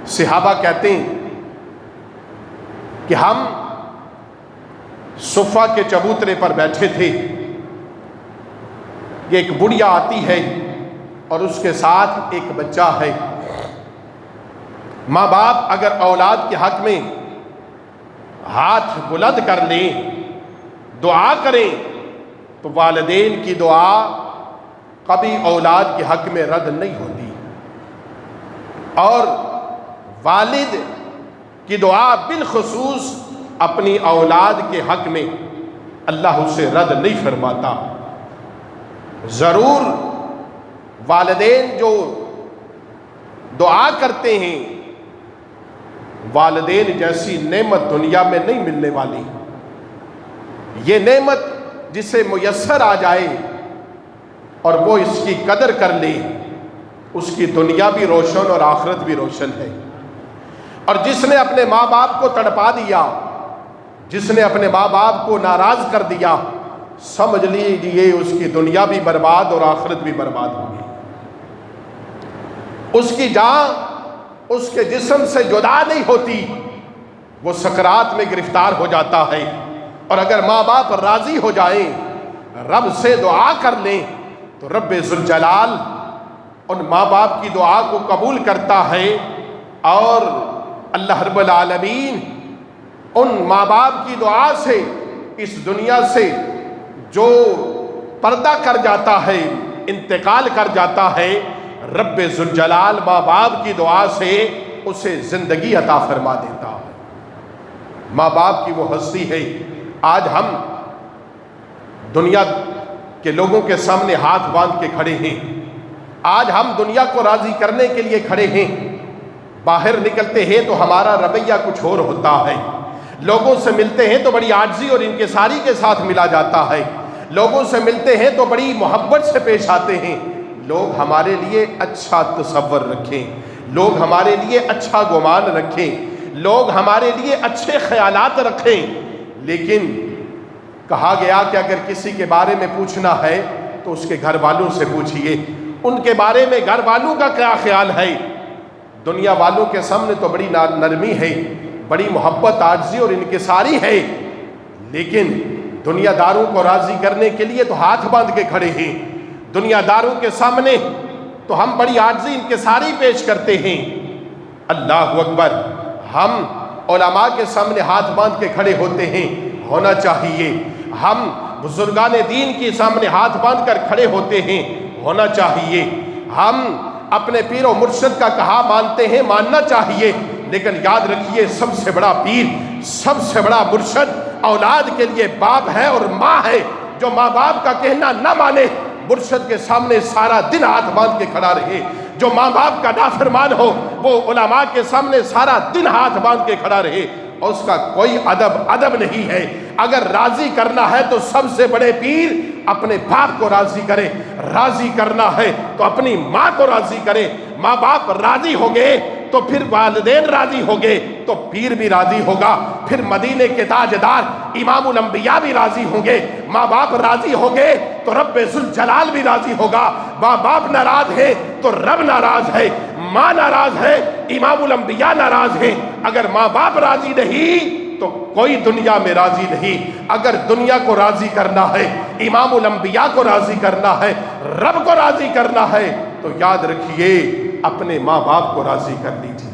صحابہ کہتے ہیں کہ ہم صفہ کے چبوترے پر بیٹھے تھے، یہ ایک بڑھیا آتی ہے اور اس کے ساتھ ایک بچہ ہے۔ ماں باپ اگر اولاد کے حق میں ہاتھ بلند کر لیں، دعا کریں، تو والدین کی دعا کبھی اولاد کے حق میں رد نہیں ہوتی، اور والد کی دعا بالخصوص اپنی اولاد کے حق میں اللہ اسے رد نہیں فرماتا۔ ضرور والدین جو دعا کرتے ہیں، والدین جیسی نعمت دنیا میں نہیں ملنے والی۔ یہ نعمت جسے میسر آ جائے اور وہ اس کی قدر کر لے، اس کی دنیا بھی روشن اور آخرت بھی روشن ہے۔ اور جس نے اپنے ماں باپ کو تڑپا دیا، جس نے اپنے ماں باپ کو ناراض کر دیا، سمجھ لیجیے اس کی دنیا بھی برباد اور آخرت بھی برباد ہوگی۔ اس کی جان اس کے جسم سے جدا نہیں ہوتی، وہ سکرات میں گرفتار ہو جاتا ہے۔ اور اگر ماں باپ راضی ہو جائیں، رب سے دعا کر لیں، تو رب ذوالجلال ان ماں باپ کی دعا کو قبول کرتا ہے، اور اللہ رب العالمین ان ماں باپ کی دعا سے اس دنیا سے جو پردہ کر جاتا ہے، انتقال کر جاتا ہے، رب ذوالجلال ماں باپ کی دعا سے اسے زندگی عطا فرما دیتا ہے۔ ماں باپ کی وہ ہستی ہے۔ آج ہم دنیا کے لوگوں کے سامنے ہاتھ باندھ کے کھڑے ہیں، آج ہم دنیا کو راضی کرنے کے لیے کھڑے ہیں۔ باہر نکلتے ہیں تو ہمارا رویہ کچھ اور ہوتا ہے، لوگوں سے ملتے ہیں تو بڑی عاجزی اور انکساری کے ساتھ ملا جاتا ہے، لوگوں سے ملتے ہیں تو بڑی محبت سے پیش آتے ہیں۔ لوگ ہمارے لیے اچھا تصور رکھیں، لوگ ہمارے لیے اچھا گمان رکھیں، لوگ ہمارے لیے اچھے خیالات رکھیں، لیکن کہا گیا کہ اگر کسی کے بارے میں پوچھنا ہے تو اس کے گھر والوں سے پوچھئے، ان کے بارے میں گھر والوں کا کیا خیال ہے۔ دنیا والوں کے سامنے تو بڑی نرمی ہے، بڑی محبت، عاجزی اور انکساری ہے، لیکن دنیا داروں کو راضی کرنے کے لیے تو ہاتھ باندھ کے کھڑے ہیں۔ دنیا داروں کے سامنے تو ہم بڑی عاجزی انکساری پیش کرتے ہیں۔ اللہ اکبر، ہم علماء کے سامنے ہاتھ باندھ کے کھڑے ہوتے ہیں، ہونا چاہیے۔ ہم بزرگان دین کے سامنے ہاتھ باندھ کر کھڑے ہوتے ہیں، ہونا چاہیے۔ ہم اپنے پیر و مرشد کا کہا مانتے ہیں، ماننا چاہیے، لیکن یاد رکھیے سب سے بڑا پیر، سب سے بڑا مرشد اولاد کے لیے باپ ہے اور ماں ہے۔ جو ماں باپ کا کہنا نہ مانے، مرشد کے سامنے سارا دن ہاتھ باندھ کے کھڑا رہے۔ جو ماں باپ کا نافرمان ہو، وہ علماء کے سامنے سارا دن ہاتھ باندھ کے کھڑا رہے، اور اس کا کوئی ادب نہیں ہے۔ اگر راضی کرنا ہے تو سب سے بڑے پیر اپنے باپ کو راضی کرے، راضی کرنا ہے تو اپنی ماں کو راضی کرے۔ ماں باپ راضی ہو گئے تو پھر والدین راضی ہو گئے تو پیر بھی راضی ہوگا، پھر مدینے کے تاجدار امام الانبیاء بھی راضی ہوں گے۔ ماں باپ راضی ہو گئے تو رب ذوالجلال بھی راضی ہوگا۔ ماں باپ ناراض ہے تو رب ناراض ہے، ماں ناراض ہے، امام الانبیاء ناراض ہیں۔ اگر ماں باپ راضی نہیں تو کوئی دنیا میں راضی نہیں۔ اگر دنیا کو راضی کرنا ہے، امام الانبیاء کو راضی کرنا ہے، رب کو راضی کرنا ہے، تو یاد رکھیے اپنے ماں باپ کو راضی کر لیجیے۔